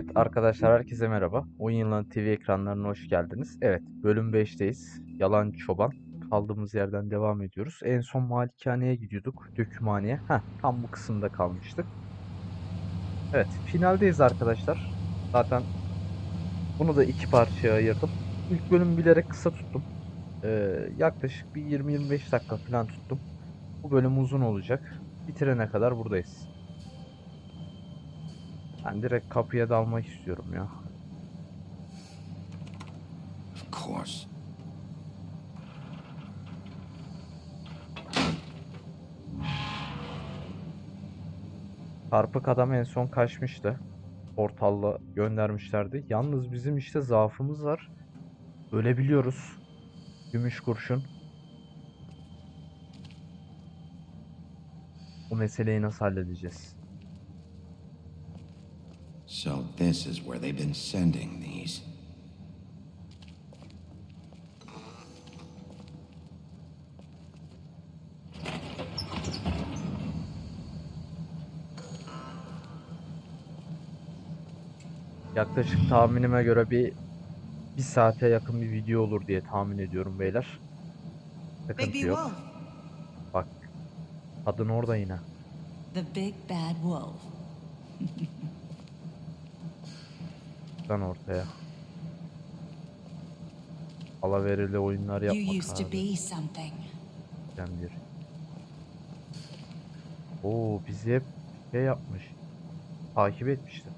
Evet arkadaşlar herkese merhaba. Oyun Yılanı TV ekranlarına hoş geldiniz. Evet bölüm 5'teyiz. Yalancı Çoban. Kaldığımız yerden devam ediyoruz. En son malikaneye gidiyorduk. Dökümhaneye. Tam bu kısımda kalmıştık. Evet finaldeyiz arkadaşlar. Zaten bunu da iki parçaya ayırdım. İlk bölümü bilerek kısa tuttum. Yaklaşık bir 20-25 dakika falan tuttum. Bu bölüm uzun olacak. Bitirene kadar buradayız. Ben direkt kapıya dalmak istiyorum ya. Of course. Çarpık adam en son kaçmıştı. Portalla göndermişlerdi. Yalnız bizim işte zaafımız var. Ölebiliyoruz. Gümüş kurşun. Bu meseleyi nasıl halledeceğiz? So this is where they've been sending these. Yaklaşık tahminime göre bir saate yakın bir video olur diye tahmin ediyorum beyler. Big Sıkıntı Wolf. yok. Bak kadın orada yine. The Big Bad Wolf. Lan ortaya. Alaverili oyunlar You yapmak used to abi. be something. Ben bir. Oo bizi hep şey yapmış. Takip etmişti.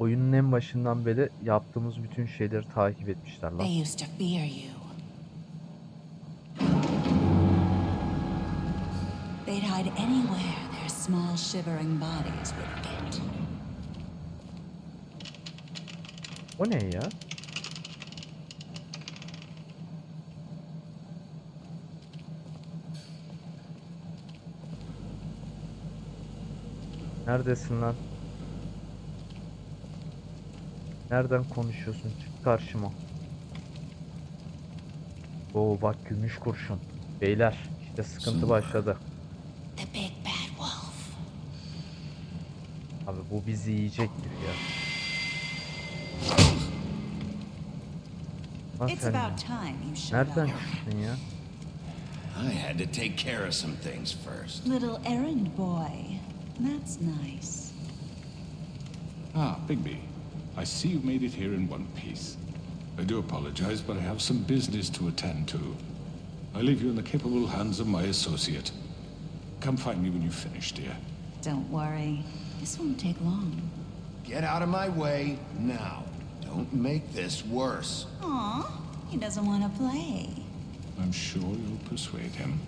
Oyunun en başından beri yaptığımız bütün şeyleri takip etmişler lan. They used to fear you. They'd hide anywhere their small shivering bodies would fit. O ne ya? Neredesin lan? Nereden konuşuyorsun? Çık karşıma. Oo bak gümüş kurşun. Beyler işte sıkıntı başladı. The Big Bad Wolf. Abi bu bizi yiyecek gibi ya. Lan It's sen about time you showed nereden up. çıktın ya? I had to take care of some things first. Little errand boy. That's nice. Ah, Bigby. I see you made it here in one piece. I do apologize, but I have some business to attend to. I leave you in the capable hands of my associate. Come find me when you finish, dear. Don't worry. This won't take long. Get out of my way now. Don't make this worse. Aw, he doesn't want to play. I'm sure you'll persuade him.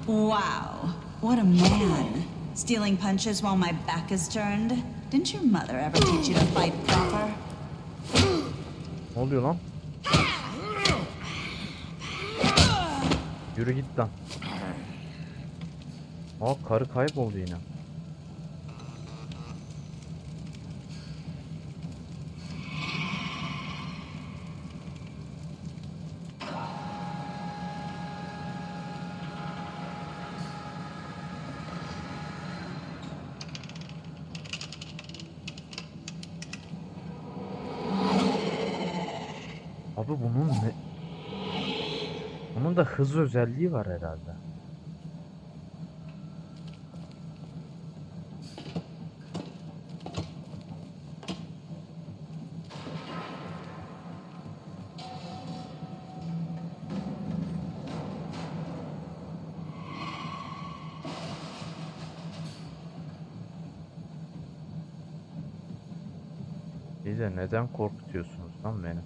Wow, what a man. Stealing punches while my back is turned? Didn't your mother ever teach you to fight proper? Ne oluyor lan? Yürü git lan. Aa karı kayboldu yine. Abi bunun ne? Bunun da hız özelliği var herhalde. İyi de neden korkutuyorsunuz lan beni?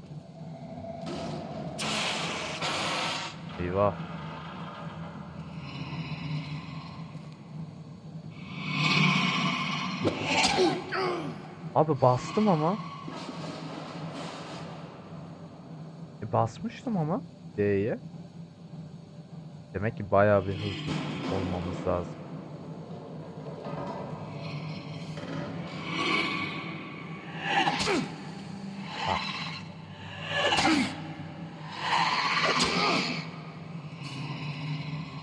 Eyvah. Abi bastım ama. Basmıştım ama D'ye. Demek ki bayağı bir hızlı olmamız lazım.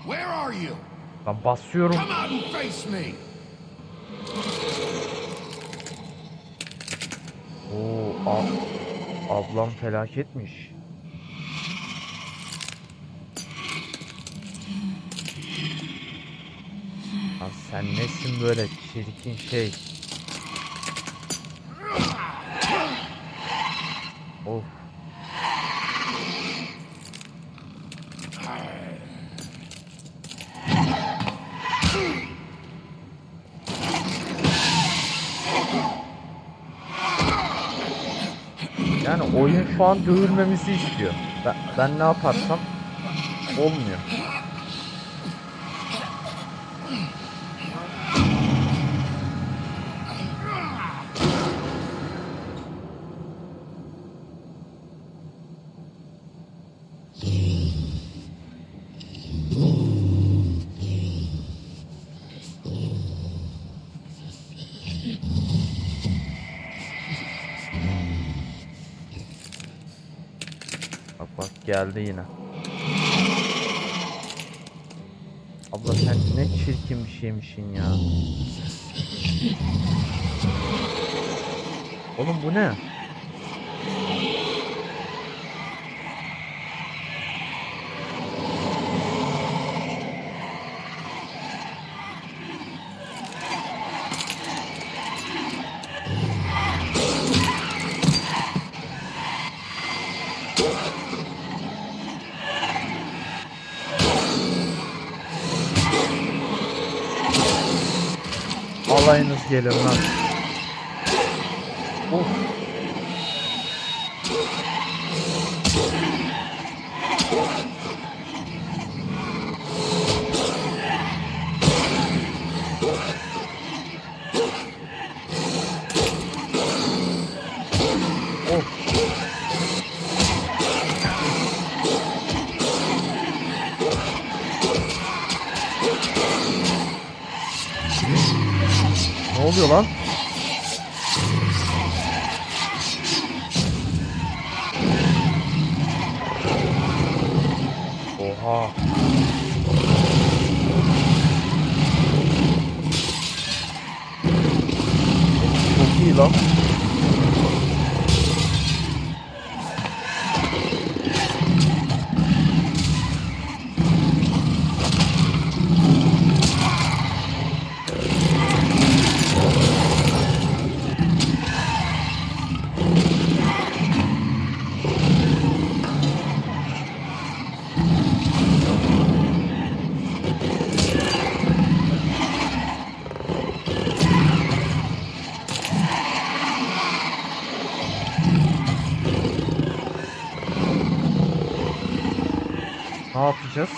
Where are you? Ben basıyorum. Come out and face me. Oo, ablam felaketmiş. Lan sen nesin böyle çirkin şey? Of. Yani oyun şu an dövülmemizi istiyor. Ben ne yaparsam olmuyor. Bak geldi yine. Abla sen ne çirkin bir şeymişsin ya. Oğlum bu ne? Alayınız gelin lan. Of. Ne oluyor lan? Oha. Çok iyi lan. Ne yapacağız?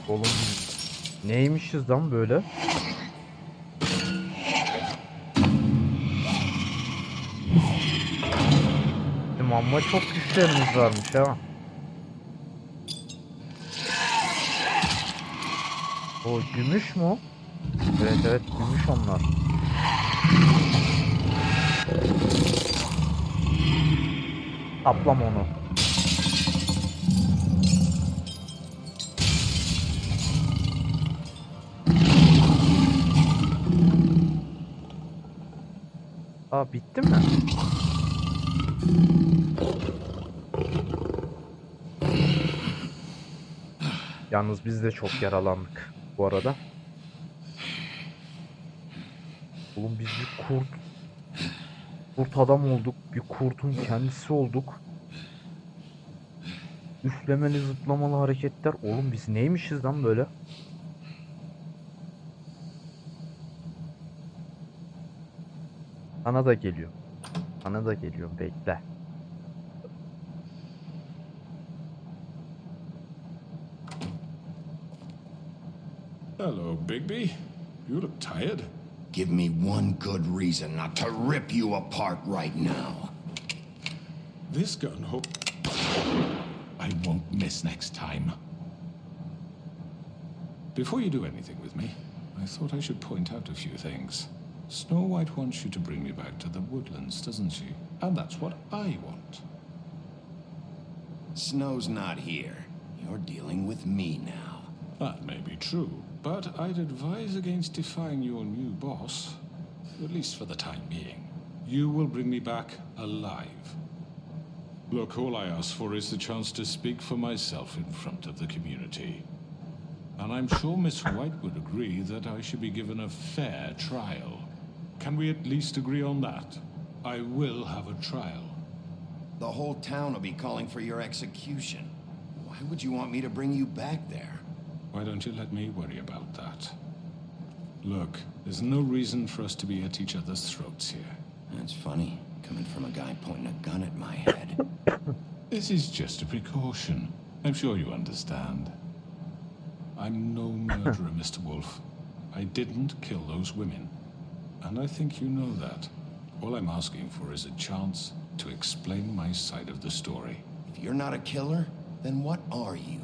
Oğlum neymişiz lan böyle? Ama çok güçlerimiz varmış ha. O gümüş mü? Evet evet gümüş onlar. Toplam onu. Aa bitti mi? Yalnız biz de çok yaralandık bu arada. Oğlum biz bir kurt adam olduk. Bir kurtun kendisi olduk. Üflemeli zıplamalı hareketler. Oğlum biz neymişiz lan böyle? Sana da geliyor. Sana da geliyor. Bekle. Hello, Bigby. You look tired. Give me one good reason not to rip you apart right now. This gun hope I won't miss next time. Before you do anything with me, I thought I should point out a few things. Snow White wants you to bring me back to the woodlands, doesn't she? And that's what I want. Snow's not here. You're dealing with me now. That may be true, but I'd advise against defying your new boss, at least for the time being. You will bring me back alive. Look, all I ask for is the chance to speak for myself in front of the community. And I'm sure Miss White would agree that I should be given a fair trial. Can we at least agree on that? I will have a trial. The whole town will be calling for your execution. Why would you want me to bring you back there? Why don't you let me worry about that? Look, there's no reason for us to be at each other's throats here. That's funny, coming from a guy pointing a gun at my head. This is just a precaution. I'm sure you understand. I'm no murderer, Mr. Wolf. I didn't kill those women. And I think you know that. All I'm asking for is a chance to explain my side of the story. If you're not a killer, then what are you?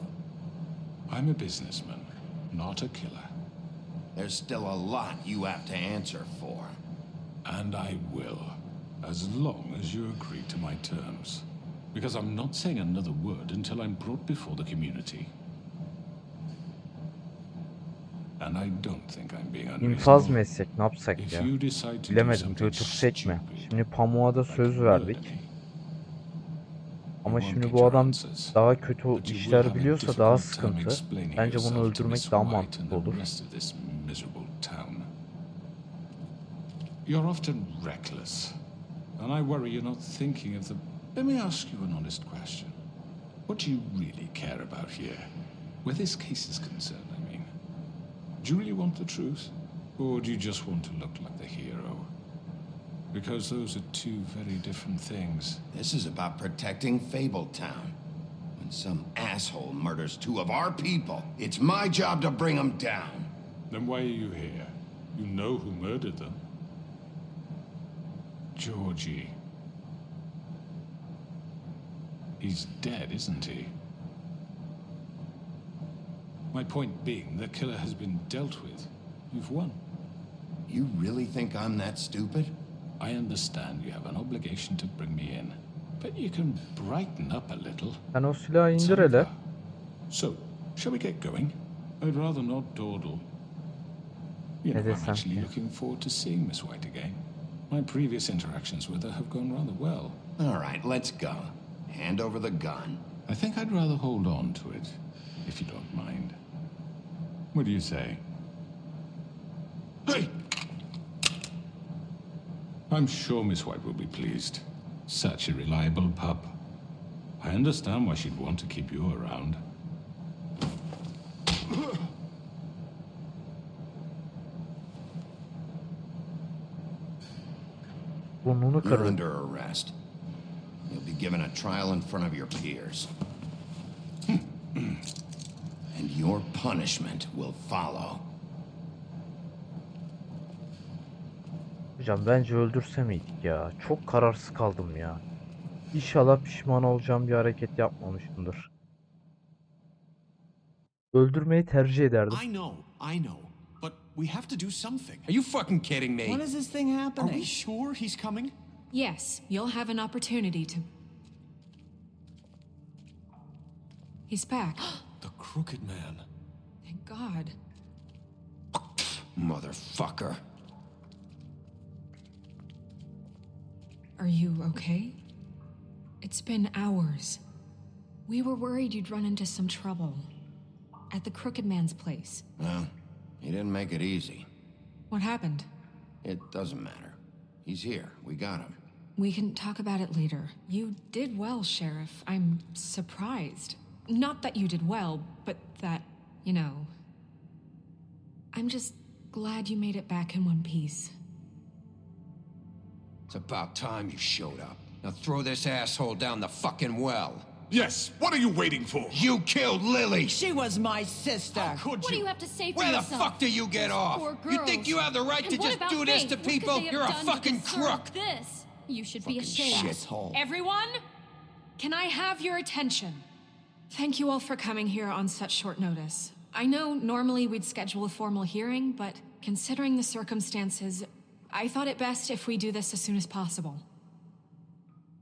I'm a businessman, not a killer. There's still a lot you have to answer for. And I will, as long as you agree to my terms. Because I'm not saying another word until I'm brought before the community. And I don't think I'm being İnfaz unreasonable. mı etsek, ne yapsak If ya? you decide to do Bilemedim, something götürsek mi? stupid, Şimdi pamuğa da söz like verdik. murder me, Ama you won't şimdi get bu your adam answers. daha kötü But you will işler have a biliyorsa difficult daha time sıkıntı. explaining Bence bunu yourself to Miss öldürmek daha White mantıklı and the olur. rest of this miserable town. You're often reckless, and I worry you're not thinking of the... Let me ask you an honest question. What do you really care about here? Where this case is concerned, I mean. Do you really want the truth? Or do you just want to look like the hero? Because those are two very different things. This is about protecting Fabletown. When some asshole murders two of our people, it's my job to bring them down. Then why are you here? You know who murdered them. Georgie. He's dead, isn't he? My point being, the killer has been dealt with. You've won. You really think I'm that stupid? I understand you have an obligation to bring me in, but you can brighten up a little. Sen o silahı It's indir hele. over. So, shall we get going? I'd rather not dawdle. You know, I'm desem actually ki? looking forward to seeing Miss White again. My previous interactions with her have gone rather well. All right, let's go. Hand over the gun. I think I'd rather hold on to it, if you don't mind. What do you say? Hey! I'm sure Miss White will be pleased. Such a reliable pup. I understand why she'd want to keep you around. Burnunu You're kırın. under arrest. You'll be given a trial in front of your peers. And your punishment will follow. Hocam bence öldürse miydik ya? Çok kararsız kaldım ya. İnşallah pişman olacağım bir hareket yapmamışımdır. Öldürmeyi tercih ederdim. I know. But we have to do something. Are you fucking kidding me? When is this thing Are happening? we sure he's coming? Yes, you'll have an opportunity to... He's back. The Crooked Man. Thank God. Motherfucker. Are you okay? It's been hours. We were worried you'd run into some trouble. At the Crooked Man's place. Well, he didn't make it easy. What happened? It doesn't matter. He's here. We got him. We can talk about it later. You did well, Sheriff. I'm surprised. Not that you did well, but that, you know... I'm just glad you made it back in one piece. It's about time you showed up. Now throw this asshole down the fucking well. Yes, what are you waiting for? You killed Lily! She was my sister. Could What do you have to say for Where the yourself? fuck do you get Those off? poor You think girls. you have the right And to what just about do this Faith? to What could people? they have You're a done to fucking deserve crook! This. You should be Fucking ashamed. shithole. Everyone, can I have your attention? Thank you all for coming here on such short notice. I know normally we'd schedule a formal hearing, but considering the circumstances, I thought it best if we do this as soon as possible.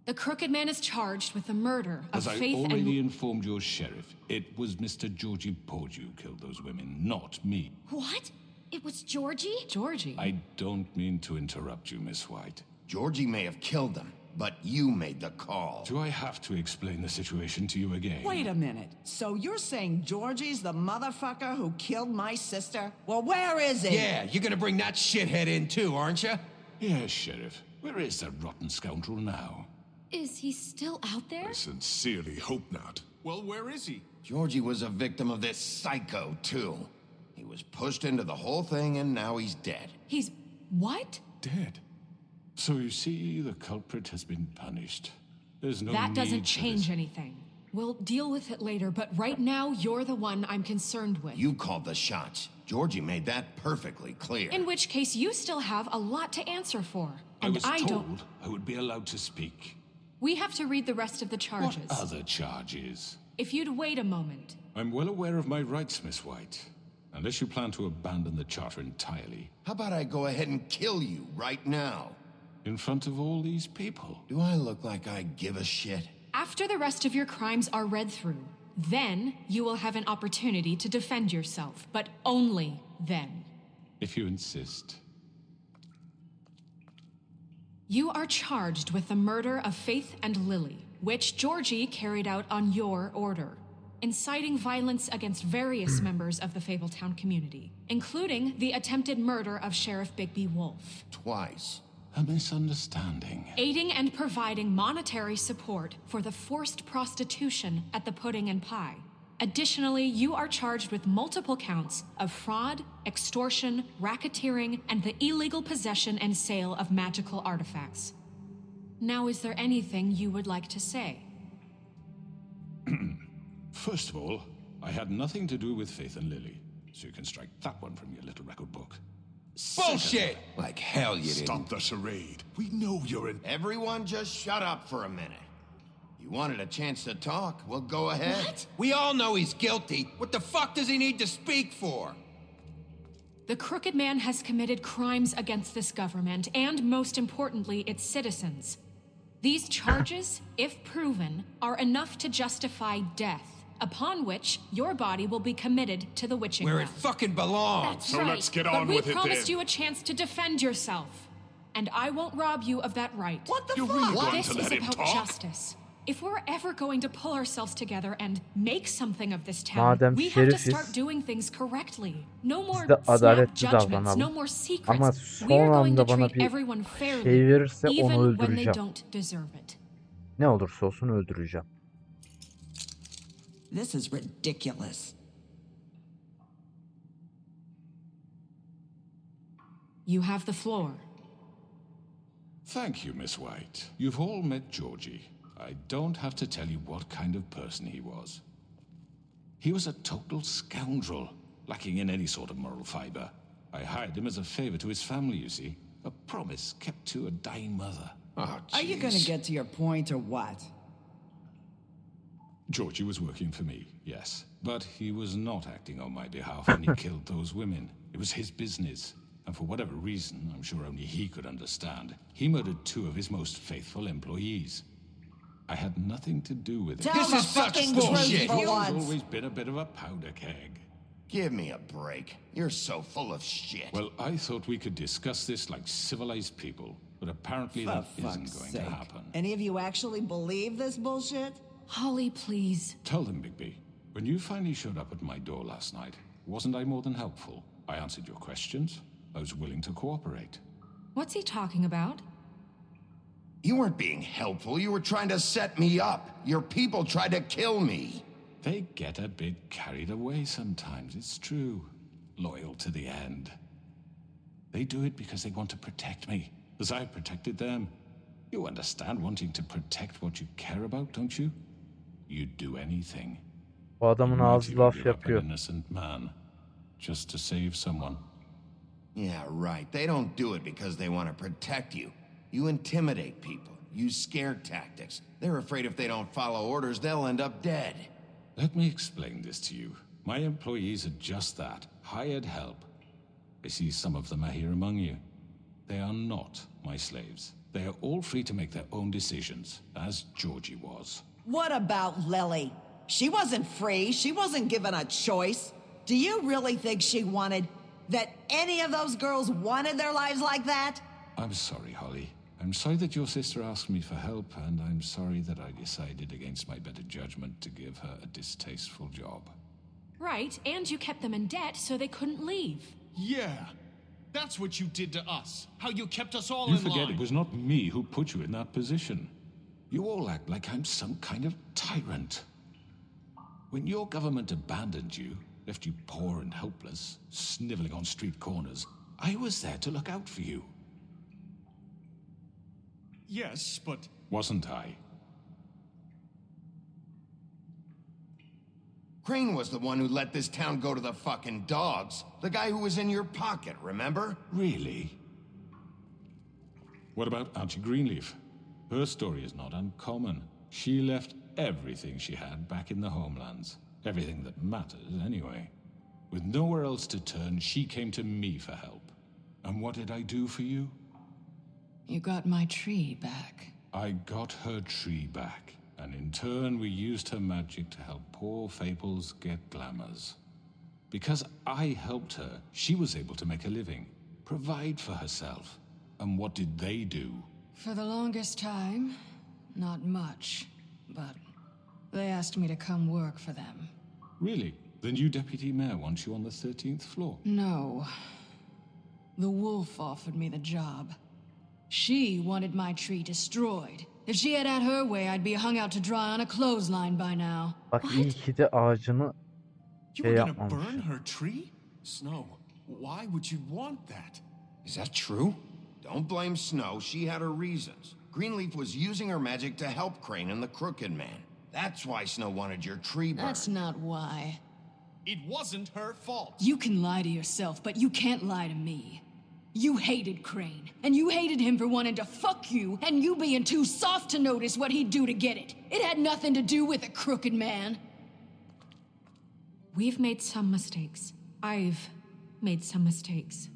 The Crooked Man is charged with the murder of As I Faith already and... informed your sheriff, it was Mr. Georgie Porge who killed those women, not me. What? It was Georgie? Georgie? I don't mean to interrupt you, Miss White. Georgie may have killed them, but you made the call. Do I have to explain the situation to you again? Wait a minute. So you're saying Georgie's the motherfucker who killed my sister? Well, where is he? Yeah, you're gonna bring that shithead in too, aren't you? Yes, Sheriff. Where is that rotten scoundrel now? Is he still out there? I sincerely hope not. Well, where is he? Georgie was a victim of this psycho, too. He was pushed into the whole thing, and now he's dead. He's... what? Dead. So you see, the culprit has been punished. There's no That need doesn't for change this. anything. We'll deal with it later, but right now, you're the one I'm concerned with. You called the shots. Georgie made that perfectly clear. In which case, you still have a lot to answer for. I And was I told don't... I would be allowed to speak. We have to read the rest of the charges. What other charges? If you'd wait a moment. I'm well aware of my rights, Miss White. Unless you plan to abandon the charter entirely. How about I go ahead and kill you right now? In front of all these people. Do I look like I give a shit? After the rest of your crimes are read through, then you will have an opportunity to defend yourself, but only then. If you insist. You are charged with the murder of Faith and Lily, which Georgie carried out on your order, inciting violence against various members of the Fabletown community, including the attempted murder of Sheriff Bigby Wolf. Twice. A misunderstanding. Aiding and providing monetary support for the forced prostitution at the Pudding and Pie. Additionally, you are charged with multiple counts of fraud, extortion, racketeering, and the illegal possession and sale of magical artifacts. Now, is there anything you would like to say? First of all, I had nothing to do with Faith and Lily, so you can strike that one from your little record book. Bullshit! Like hell you didn't. Stop the charade. We know you're in... Everyone just shut up for a minute. You wanted a chance to talk? Well, go ahead. What? We all know he's guilty. What the fuck does he need to speak for? The Crooked Man has committed crimes against this government and, most importantly, its citizens. These charges, if proven, are enough to justify death, upon which your body will be committed to the witching Where well. it fucking belongs. That's So right. let's get but on we with it promised then. you a chance to defend yourself, and I won't rob you of that right. What the You're fuck? really going This to is let him about talk? justice. If we're ever going to pull ourselves together and make something of this town, Madem we have to şerifiz, start doing things correctly. No more biz de snap adaletli judgments, no davranalım. more Ama secrets. son We're going to anda bana treat bir everyone fairly, şey verirse onu even when they öldüreceğim. don't deserve it. Ne olursa olsun öldüreceğim. This is ridiculous. You have the floor. Thank you, Miss White. You've all met Georgie. I don't have to tell you what kind of person he was. He was a total scoundrel, lacking in any sort of moral fiber. I hired him as a favor to his family, you see. A promise kept to a dying mother. Oh, Are you gonna jeez. get to your point or what? Georgie was working for me, yes. But he was not acting on my behalf when he killed those women. It was his business. And for whatever reason, I'm sure only he could understand, he murdered 2 of his most faithful employees. I had nothing to do with it. Tell This the is such fucking bullshit. truth for He's once. always been a bit of a powder keg. Give me a break. You're so full of shit. Well, I thought we could discuss this like civilized people, but apparently For that fuck's isn't going sake. to happen. Any of you actually believe this bullshit? Holly, please. Tell them, Bigby, when you finally showed up at my door last night, wasn't I more than helpful? I answered your questions. I was willing to cooperate. What's he talking about? You weren't being helpful. You were trying to set me up. Your people tried to kill me. They get a bit carried away sometimes, it's true. Loyal to the end. They do it because they want to protect me, as I've protected them. You understand wanting to protect what you care about, don't you? You'd do anything. Bu adamın You might ağzı even laf give up an yapıyor. innocent man, just to save someone. Yeah, right. They don't do it because they want to protect you. You intimidate people. Use scare tactics. They're afraid if they don't follow orders, they'll end up dead. Let me explain this to you. My employees are just that, hired help. I see some of them are here among you. They are not my slaves. They are all free to make their own decisions, as Georgie was. What about Lily? She wasn't free. She wasn't given a choice. Do you really think she wanted... that any of those girls wanted their lives like that? I'm sorry, Holly. I'm sorry that your sister asked me for help, and I'm sorry that I decided against my better judgment to give her a distasteful job. Right, and you kept them in debt so they couldn't leave. Yeah. That's what you did to us. How you kept us all You in forget line. it was not me who put you in that position. You all act like I'm some kind of tyrant. When your government abandoned you, left you poor and helpless, sniveling on street corners, I was there to look out for you. Yes, but... Wasn't I? Crane was the one who let this town go to the fucking dogs. The guy who was in your pocket, remember? Really? What about Auntie Greenleaf? Her story is not uncommon. She left everything she had back in the homelands. Everything that matters, anyway. With nowhere else to turn, she came to me for help. And what did I do for you? You got my tree back. I got her tree back. And in turn, we used her magic to help poor Fables get glamours. Because I helped her, she was able to make a living, provide for herself. And what did they do? For the longest time, not much. But they asked me to come work for them. Really? The new deputy mayor wants you on the 13th floor? No. The wolf offered me the job. She wanted my tree destroyed. If she had her way, I'd be hung out to dry on a clothesline by now. Bak iyi ki de ağacını You şey were gonna yapmamış. burn her tree? Snow, why would you want that? Is that true? Don't blame Snow, she had her reasons. Greenleaf was using her magic to help Crane and the Crooked Man. That's why Snow wanted your tree burned. That's not why. It wasn't her fault. You can lie to yourself, but you can't lie to me. You hated Crane, and you hated him for wanting to fuck you, and you being too soft to notice what he'd do to get it. It had nothing to do with a crooked man. We've made some mistakes. I've made some mistakes.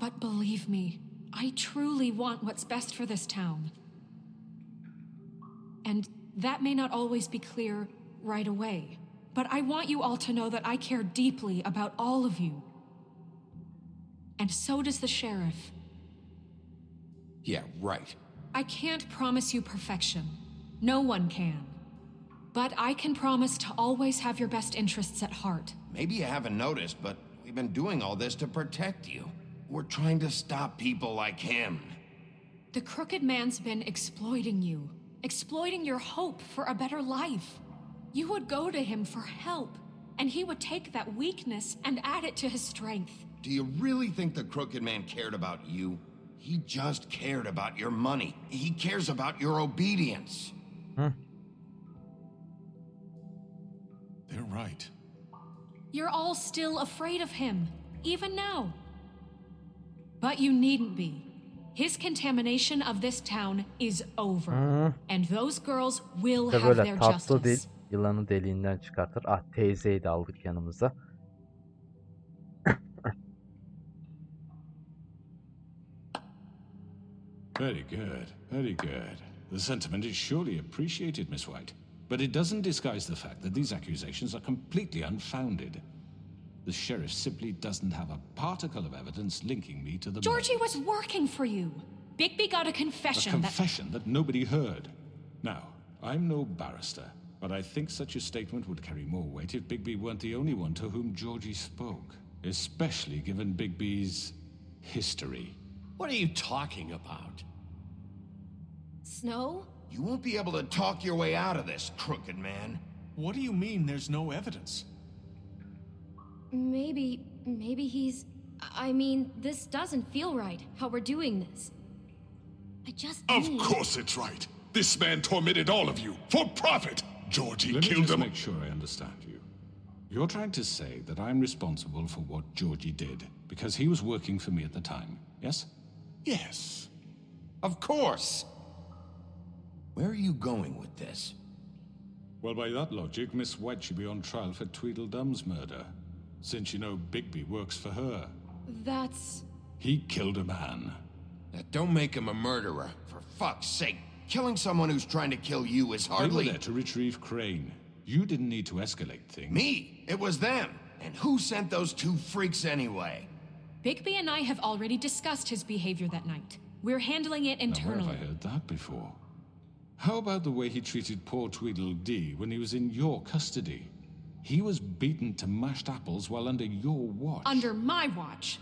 But believe me, I truly want what's best for this town. And that may not always be clear right away. But I want you all to know that I care deeply about all of you. And so does the sheriff. Yeah, right. I can't promise you perfection. No one can. But I can promise to always have your best interests at heart. Maybe you haven't noticed, but we've been doing all this to protect you. We're trying to stop people like him. The Crooked Man's been exploiting you. Exploiting your hope for a better life. You would go to him for help, and he would take that weakness and add it to his strength. Do you really think the Crooked Man cared about you? He just cared about your money. He cares about your obedience. They're right. You're all still afraid of him, even now. But you needn't be. His contamination of this town is over. And those girls will İşte have böyle their tatlı dil justice. yılanı deliğinden çıkartır. Ah, teyzeyi de aldık yanımıza. Very good, very good. The sentiment is surely appreciated, Miss White. But it doesn't disguise the fact that these accusations are completely unfounded. The sheriff simply doesn't have a particle of evidence linking me to the Georgie murders. was working for you. Bigby got a confession A confession that nobody heard. Now, I'm no barrister, but I think such a statement would carry more weight if Bigby weren't the only one to whom Georgie spoke, especially given Bigby's history. What are you talking about? Snow? You won't be able to talk your way out of this, Crooked Man. What do you mean there's no evidence? Maybe he's... I mean, this doesn't feel right, how we're doing this. I just Of need... course it's right. This man tormented all of you for profit. Georgie Let me killed just him. make sure I understand you. You're trying to say that I'm responsible for what Georgie did because he was working for me at the time, yes? Yes. Of course. Where are you going with this? Well, by that logic, Miss White should be on trial for Tweedledum's murder, since you know Bigby works for her. That's... He killed a man. Now, don't make him a murderer. For fuck's sake, killing someone who's trying to kill you is They were hardly... there to retrieve Crane. You didn't need to escalate things. Me! It was them! And who sent those two freaks anyway? Bigby and I have already discussed his behavior that night. We're handling it Now, where internally. have I heard that before? How about the way he treated poor Tweedledee when he was in your custody? He was beaten to mashed apples while under your watch. Under my watch.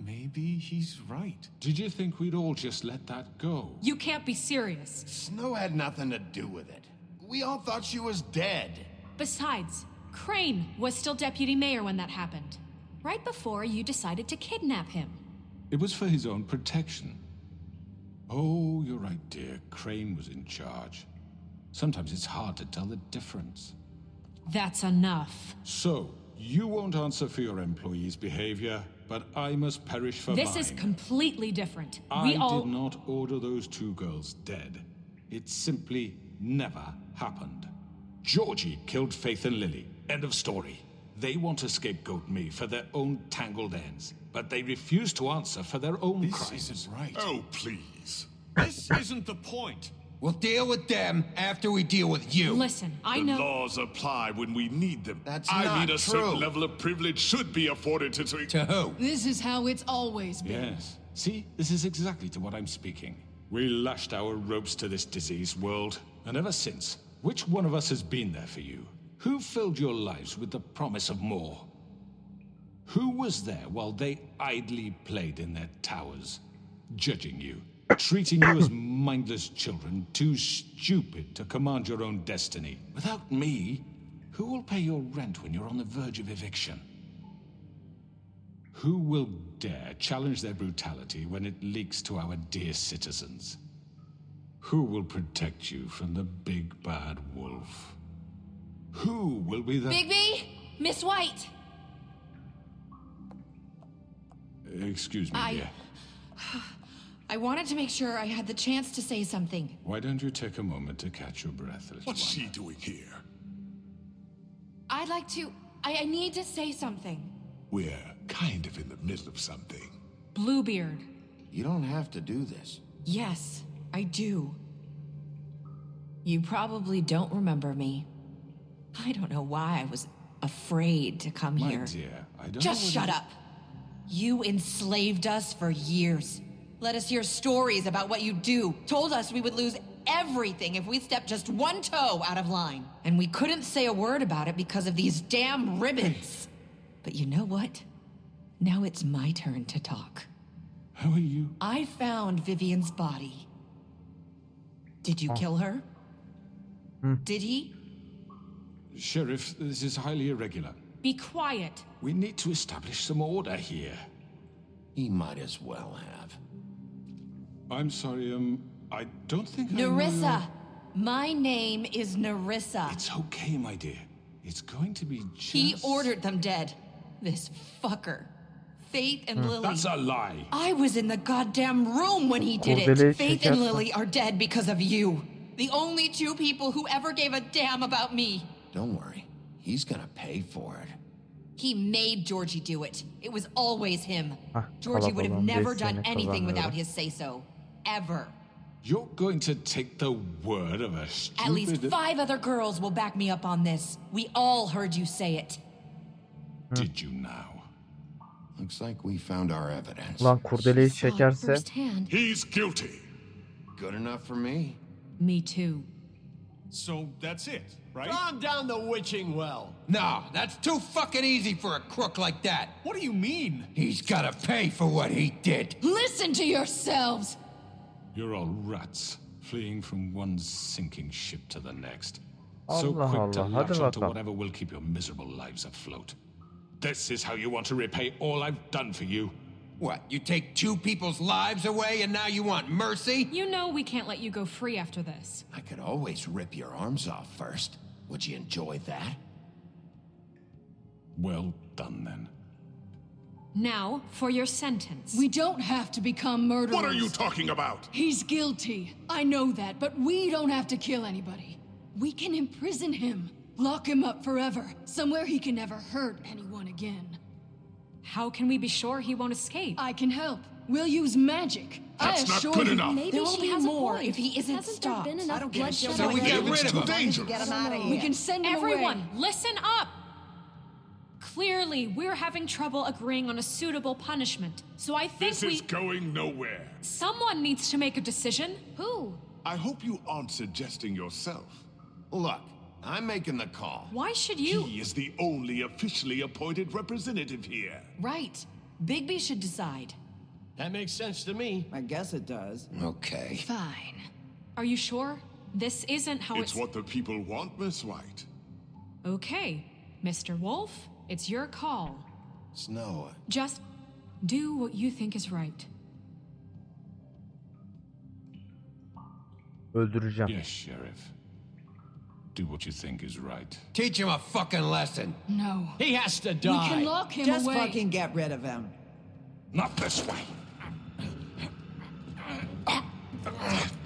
Maybe he's right. Did you think we'd all just let that go? You can't be serious. Snow had nothing to do with it. We all thought she was dead. Besides, Crane was still deputy mayor when that happened. Right before you decided to kidnap him. It was for his own protection. Oh, you're right, dear. Crane was in charge. Sometimes it's hard to tell the difference. That's enough. So, you won't answer for your employees' behavior, but I must perish for This mine. is completely different. I We all... did not order those two girls dead. It simply never happened. Georgie killed Faith and Lily. End of story. They want to scapegoat me for their own tangled ends, but they refuse to answer for their own This crimes. isn't right. Oh, please. This isn't the point. We'll deal with them after we deal with you. Listen, I The know... laws apply when we need them. That's I not mean, a certain true. level of privilege should be afforded to... To who? This is how it's always been. Yes. See, this is exactly to what I'm speaking. We lashed our ropes to this diseased world, and ever since, which one of us has been there for you? Who filled your lives with the promise of more? Who was there while they idly played in their towers, judging you, treating you as mindless children, too stupid to command your own destiny? Without me, who will pay your rent when you're on the verge of eviction? Who will dare challenge their brutality when it leaks to our dear citizens? Who will protect you from the big bad wolf? Who will be the... Bigby? Miss White! Excuse me, dear. I wanted to make sure I had the chance to say something. Why don't you take a moment to catch your breath, little What's one? she doing here? I'd like to... I need to say something. We're kind of in the middle of something. Bluebeard. You don't have to do this. Yes, I do. You probably don't remember me. I don't know why I was afraid to come My here. dear, I don't Just know shut whether- up. You enslaved us for years. Let us hear stories about what you do. Told us we would lose everything if we stepped just one toe out of line. And we couldn't say a word about it because of these damn ribbons. But you know what? Now it's my turn to talk. How are you? I found Vivian's body. Did you kill her? Did he? Sheriff, this is highly irregular. Be quiet. We need to establish some order here. He might as well have. I'm sorry, I don't think I know Nerissa. My name is Nerissa. It's okay, my dear. It's going to be just... He ordered them dead. This fucker. Faith and Lily. That's a lie. I was in the goddamn room when he did Kurdele it. Faith and çekersen- Lily are dead because of you. The only two people who ever gave a damn about me. Don't worry. He's gonna pay for it. He made Georgie do it. It was always him. Hah, Georgie would have kalabalığın never desteğini done anything without kazanıyorum. his say-so. Ever. You're going to take the word of a stupid... At least 5 other girls will back me up on this. We all heard you say it. Did you now? Looks like we found our evidence. Ulan kurdeleyi Saw it çekerse firsthand. He's guilty. Good enough for me. Me too. So that's it, right? Calm down the witching well. No, that's too fucking easy for a crook like that. What do you mean? He's gotta pay for what he did. Listen to yourselves! You're all rats, fleeing from one sinking ship to the next. So Allah quick to Allah, latch hadi onto bakalım. whatever will keep your miserable lives afloat. This is how you want to repay all I've done for you? What, you take 2 people's lives away and now you want mercy? You know we can't let you go free after this. I could always rip your arms off first. Would you enjoy that? Well done, then. Now, for your sentence. We don't have to become murderers. What are you talking about? He's guilty. I know that, but we don't have to kill anybody. We can imprison him. Lock him up forever. Somewhere he can never hurt anyone again. How can we be sure he won't escape? I can help. We'll use magic. That's I not assure good you. enough. Maybe There will she be has more a point. if he isn't Hasn't stopped. there been I enough don't give a bloodshed shit So we about get it. rid of him. Too dangerous. Get him out of here. We can send him Everyone, away. listen up! Clearly, we're having trouble agreeing on a suitable punishment. So I think This is going nowhere. someone needs to make a decision. Who? I hope you aren't suggesting yourself. Look, I'm making the call. Why should you? He is the only officially appointed representative here. Right. Bigby should decide. That makes sense to me. I guess it does. Okay. Fine. Are you sure? This isn't how It's what the people want, Miss White. Okay, Mr. Wolf, it's your call. Snow, Just do what you think is right. Öldüreceğim. Yes, Sheriff. Do what you think is right. Teach him a fucking lesson. No. He has to We die. can lock him Just away. fucking get rid of him. Not this way.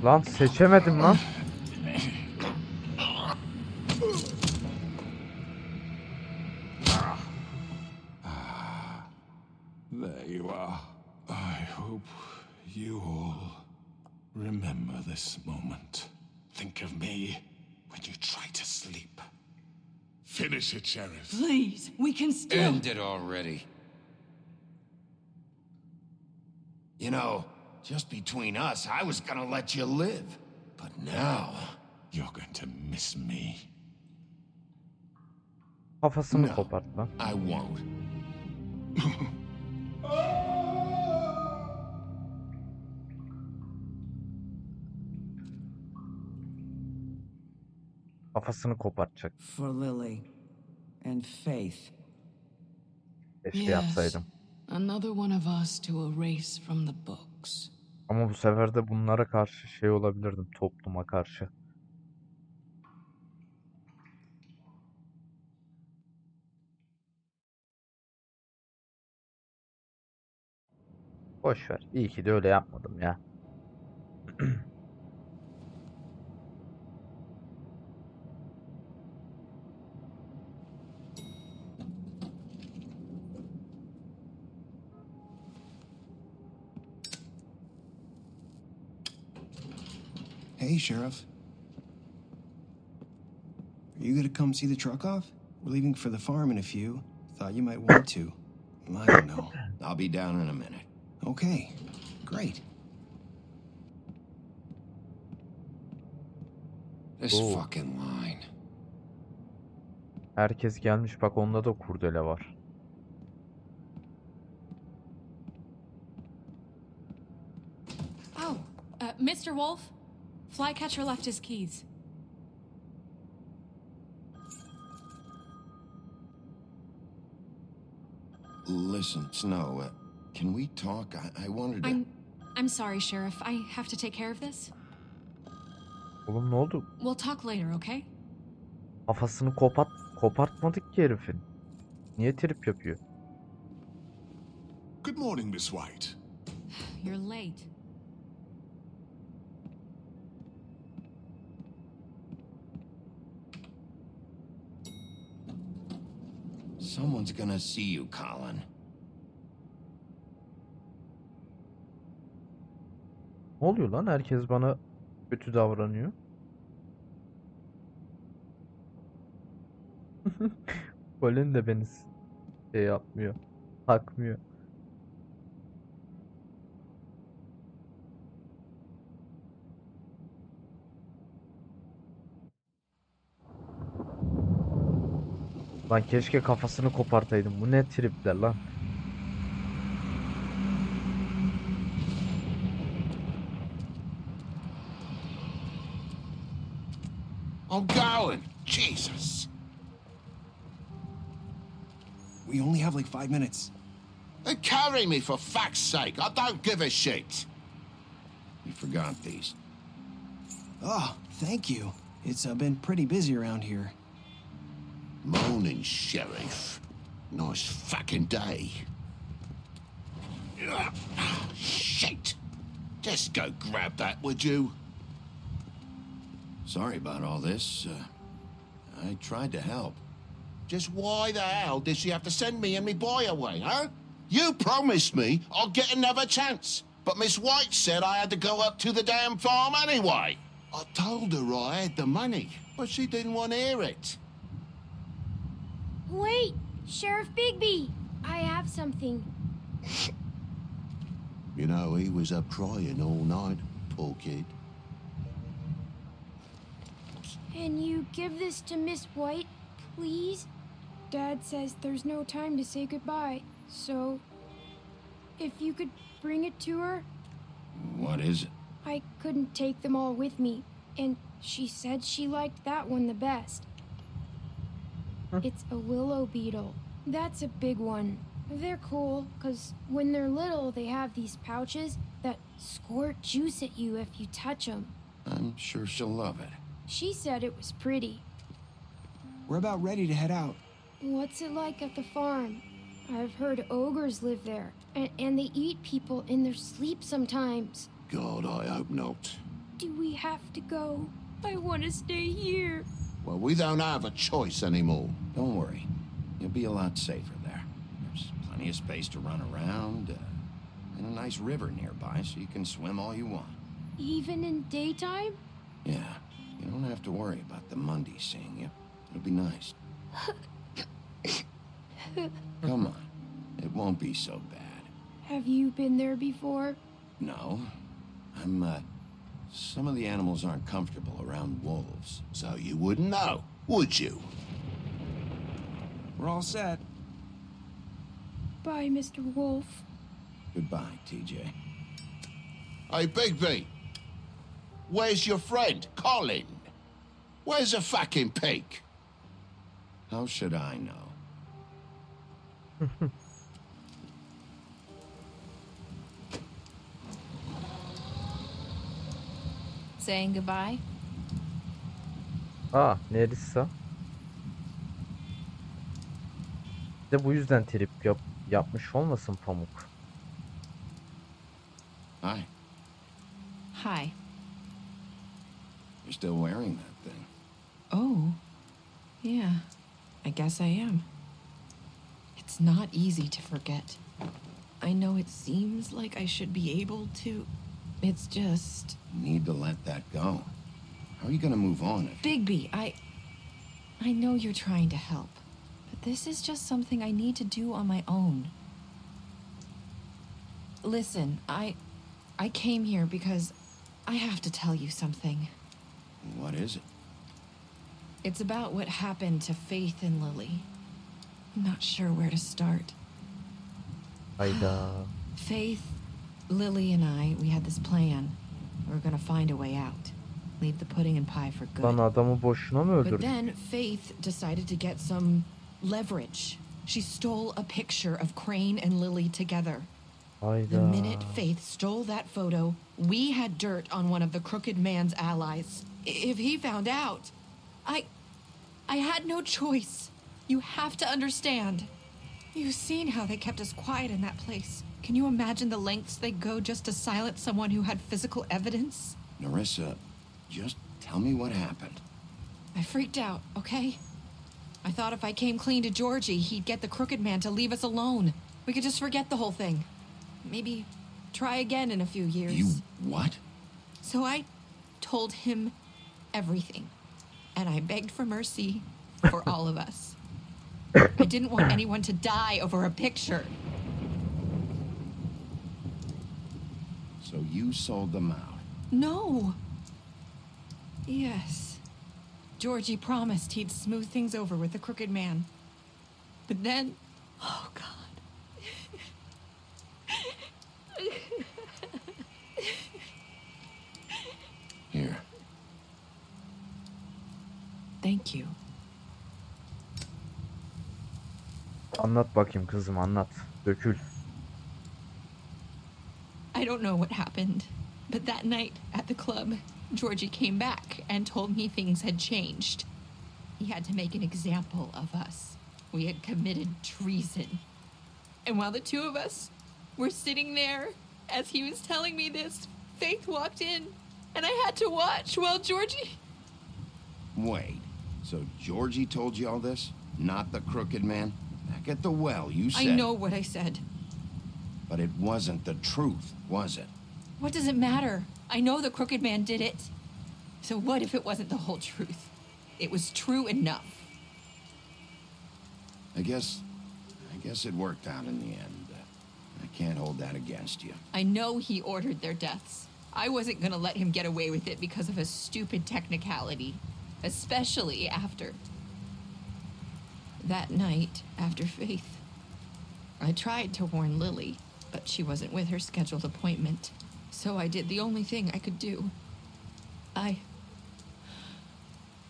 Lan seçemedim lan. There you are. I hope you all remember this moment. Think of me when you try to sleep. Finish it, Sheriff. Please, we can still. End it already. you know, just between us, I was gonna let you live. But now... You're going to miss me. Kafasını No. kopart lan. I won't. Kafasını kopartacak. For Lily. And Faith. Keşke Yes. yapsaydım. Another one of us to erase from the books. Ama bu sefer de bunlara karşı şey olabilirdim. Topluma karşı. Boş ver. İyi ki de öyle yapmadım ya. Hey, Sheriff. Are you gonna come see the truck off? We're leaving for the farm in a few. Thought you might want to. I don't know. I'll be down in a minute. Okay, great. This Oh. fucking line. Herkes gelmiş. Bak onda da kurdele var. Oh, Mr. Wolf, Flycatcher left his keys. Listen, Snow, can we talk? I wanted to... I'm sorry, Sheriff. I have to take care of this. Oğlum ne oldu? We'll talk later, okay? Kafasını kopartmadık ki herifin. Niye trip yapıyor? Good morning, Miss White. You're late. Someone's gonna see you, Colin. Ne oluyor lan? Herkes bana kötü davranıyor. Colin de beni şey yapmıyor. Takmıyor. Lan keşke kafasını kopartaydım. Bu ne tripler lan? I'm going. Jesus. We only have like 5 minutes. Carry me, for fuck's sake. I don't give a shit. You forgot these. Oh, thank you. It's been pretty busy around here. Morning, Sheriff. Nice fucking day. Shit. Just go grab that, would you? sorry about all this. I tried to help. Just why the hell did she have to send me and me boy away, huh? You promised me I'll get another chance. But Miss White said I had to go up to the damn farm anyway. I told her I had the money, but she didn't want to hear it. Wait, Sheriff Bigby, I have something. You know, he was up crying all night, poor kid. Can you give this to Miss White, please? Dad says there's no time to say goodbye, so if you could bring it to her. What is it? I couldn't take them all with me, and she said she liked that one the best. It's a willow beetle. That's a big one. They're cool, because when they're little, they have these pouches that squirt juice at you if you touch them. I'm sure she'll love it. She said it was pretty. We're about ready to head out. What's it like at the farm? I've heard ogres live there, and they eat people in their sleep sometimes. God, I hope not. Do we have to go? I want to stay here. Well, we don't have a choice anymore. Don't worry. You'll be a lot safer there. There's plenty of space to run around, and a nice river nearby so you can swim all you want. Even in daytime? Yeah, you don't have to worry about the Mundies seeing you. It'll be nice. Come on. It won't be so bad. Have you been there before? No. Some of the animals aren't comfortable around wolves. So you wouldn't know, would you? We're all set. Bye, Mr. Wolf. Goodbye, TJ. Hey, Bigby. Where's your friend, Colin? Where's the fucking pig? How should I know? Saying goodbye? Nerissa. De bu yüzden trip yapmış olmasın Pamuk. Hi. Hi. You're still wearing that thing. Oh, yeah, I guess I am. It's not easy to forget. I know it seems like I should be able to. It's just... You need to let that go. How are you gonna move on if... Bigby, I know you're trying to help, but this is just something I need to do on my own. Listen, I came here because I have to tell you something. What is it? It's about what happened to Faith and Lily. I'm not sure where to start. Hayda. Faith, Lily, and we had this plan. We were gonna find a way out. Leave the pudding and pie for good. Lan adamı boşuna mı But öldürdün? then Faith decided to get some leverage. She stole a picture of Crane and Lily together. Hayda. The minute Faith stole that photo, we had dirt on one of the crooked man's allies. If he found out, I had no choice. You have to understand. You've seen how they kept us quiet in that place. Can you imagine the lengths they go just to silence someone who had physical evidence? Nerissa, just tell me what happened. I freaked out, okay? I thought if I came clean to Georgie, he'd get the crooked man to leave us alone. We could just forget the whole thing. Maybe try again in a few years. You what? So I told him everything. And I begged for mercy for all of us. I didn't want anyone to die over a picture. So you sold them out? No. Yes. Georgie promised he'd smooth things over with the crooked man. But then... Oh, God. Here. Thank you. Anlat bakayım kızım, anlat. Dökül. I don't know what happened, but that night at the club, Georgie came back and told me things had changed. He had to make an example of us. We had committed treason. And while the two of us were sitting there, as he was telling me this, Faith walked in, and I had to watch while Georgie Wait, so Georgie told you all this? Not the crooked man? Back at the well, you said... I know what I said. But it wasn't the truth, was it? What does it matter? I know the crooked man did it. So what if it wasn't the whole truth? It was true enough. I guess it worked out in the end. I can't hold that against you. I know he ordered their deaths. I wasn't gonna let him get away with it because of a stupid technicality. Especially after... that night, after Faith. I tried to warn Lily, but she wasn't with her scheduled appointment. So I did the only thing I could do.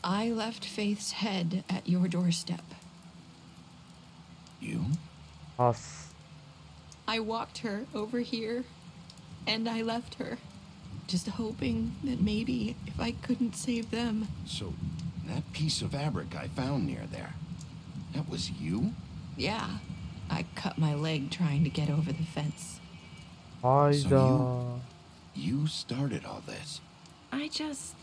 I left Faith's head at your doorstep. You? As. I walked her over here, and I left her. Just hoping that maybe if I couldn't save them... So, that piece of fabric I found near there, that was you? Yeah, I cut my leg trying to get over the fence. Hayda. So you started all this. I just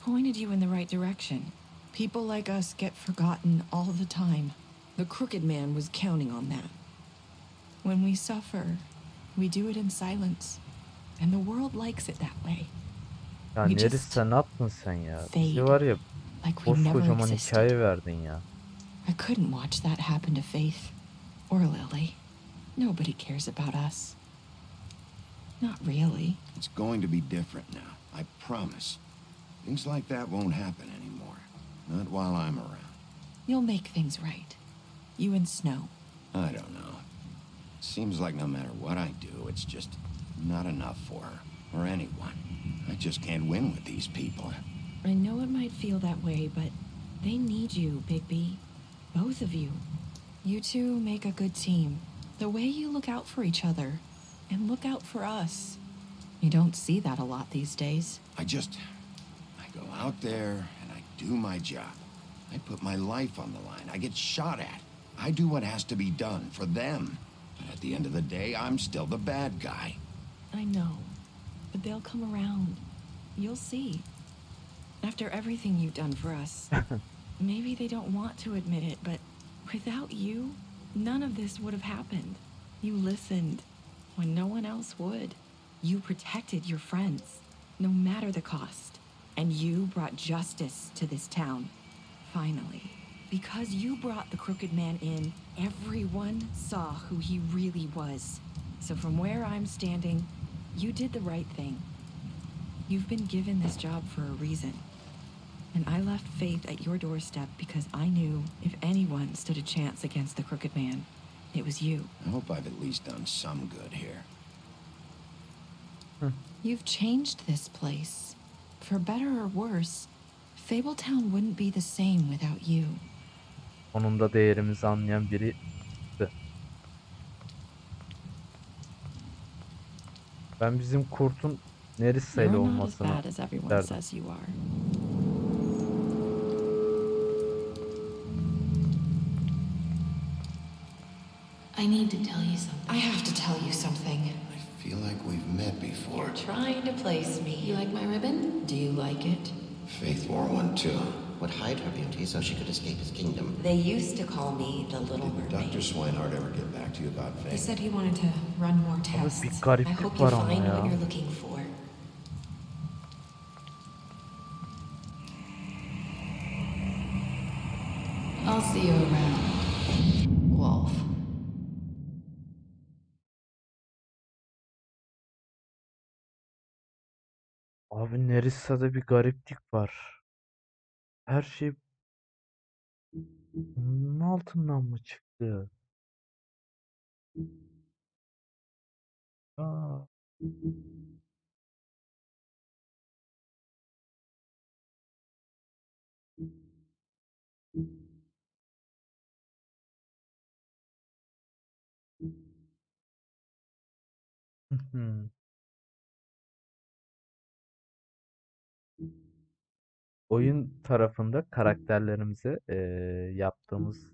pointed you in the right direction. People like us get forgotten all the time. The crooked man was counting on that. When we suffer, we do it in silence. And the world likes it that way. Ya We Neris just sen ne yaptın sen ya? fade, Bizi var ya like we never koskocaman existed. hikaye verdin ya. I couldn't watch that happen to Faith or Lily. Nobody cares about us. Not really. It's going to be different now, I promise. Things like that won't happen anymore. Not while I'm around. You'll make things right. You and Snow. I don't know. Seems like no matter what I do, it's just not enough for her, or anyone. I just can't win with these people. I know it might feel that way, but they need you, Bigby. Both of you. You two make a good team. The way you look out for each other, and look out for us. You don't see that a lot these days. I go out there and I do my job. I put my life on the line. I get shot at. I do what has to be done for them. But at the end of the day, I'm still the bad guy. I know, but they'll come around. You'll see. After everything you've done for us, maybe they don't want to admit it, but without you, none of this would have happened. You listened when no one else would. You protected your friends, no matter the cost. And you brought justice to this town, finally. Because you brought the crooked man in, everyone saw who he really was. So from where I'm standing, you did the right thing. You've been given this job for a reason. And I left Faith at your doorstep because I knew if anyone stood a chance against the crooked man, it was you. I hope I've at least done some good here. You've changed this place. For better or worse, Fabletown wouldn't be the same without you. Sonunda değerimizi anlayan biri. Ben bizim kurtun Nerissa ile You're not as olmasını bad as everyone derdim. says you are. I need to tell you something. I have to tell you something. I feel like we've met before. You're trying to place me. You like my ribbon? Do you like it? Faith wore one too. Would hide her beauty so she could escape his kingdom. They used to call me the Little Did Mermaid. Dr. Swinehart ever get back to you about He Faith? said he wanted to run more Abi tests. bir I gariplik hope you var ama find ya. what you're looking for. I'll see you around, Wolf. Abi Nerissa'da bir gariplik var. Her şey bunun altından mı çıktı? Aa. Hı hı. Oyun tarafında karakterlerimize yaptığımız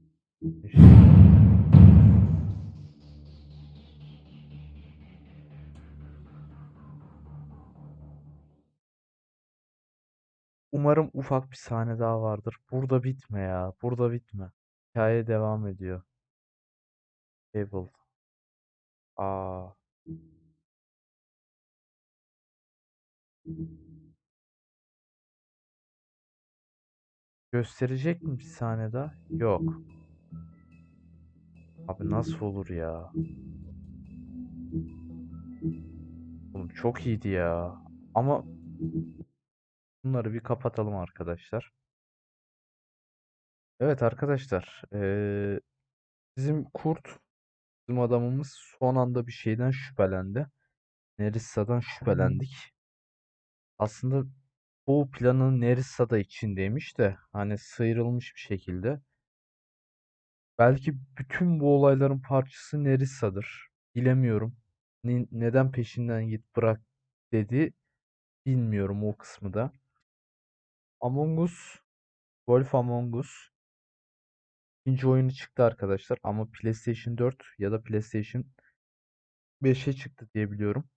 Umarım ufak bir sahne daha vardır. Burada bitme ya. Burada bitme. Hikaye devam ediyor. Table. Aa. Gösterecek mi bir sahne daha? Yok. Abi nasıl olur ya? Oğlum çok iyiydi ya. Ama bunları bir kapatalım arkadaşlar. Evet arkadaşlar. Bizim kurt, bizim adamımız son anda bir şeyden şüphelendi. Nerissa'dan şüphelendik. Aslında bu planın Nerissa'da içindeymiş de hani sıyrılmış bir şekilde. Belki bütün bu olayların parçası Nerissa'dır. Bilemiyorum. Neden peşinden git bırak dedi. Bilmiyorum o kısmı da. Among Us, Wolf Among Us ikinci oyunu çıktı arkadaşlar ama PlayStation 4 ya da PlayStation 5'e çıktı diye biliyorum.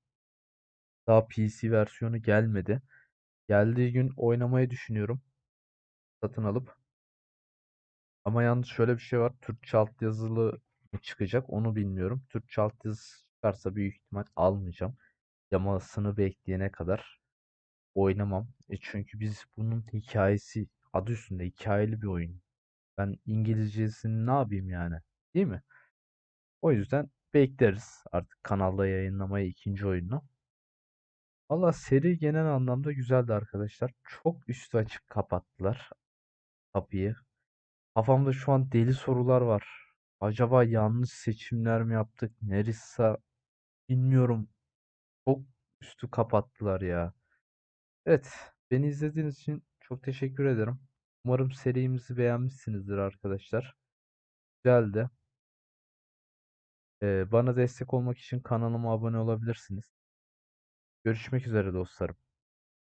Daha PC versiyonu gelmedi. Geldiği gün oynamayı düşünüyorum. Satın alıp. Ama yalnız şöyle bir şey var. Türkçe altyazılı mı çıkacak onu bilmiyorum. Türkçe altyazı çıkarsa büyük ihtimal almayacağım. Yamasını bekleyene kadar oynamam. Çünkü biz bunun hikayesi adı üstünde hikayeli bir oyun. Ben İngilizcesini ne yapayım yani? Değil mi? O yüzden bekleriz artık kanalda yayınlamayı ikinci oyunu. Valla seri genel anlamda güzeldi arkadaşlar. Çok üstü açık kapattılar kapıyı. Kafamda şu an deli sorular var. Acaba yanlış seçimler mi yaptık? Nerissa bilmiyorum. Çok üstü kapattılar ya. Evet, beni izlediğiniz için çok teşekkür ederim. Umarım serimizi beğenmişsinizdir arkadaşlar. Güzeldi. Bana destek olmak için kanalıma abone olabilirsiniz. Görüşmek üzere dostlarım.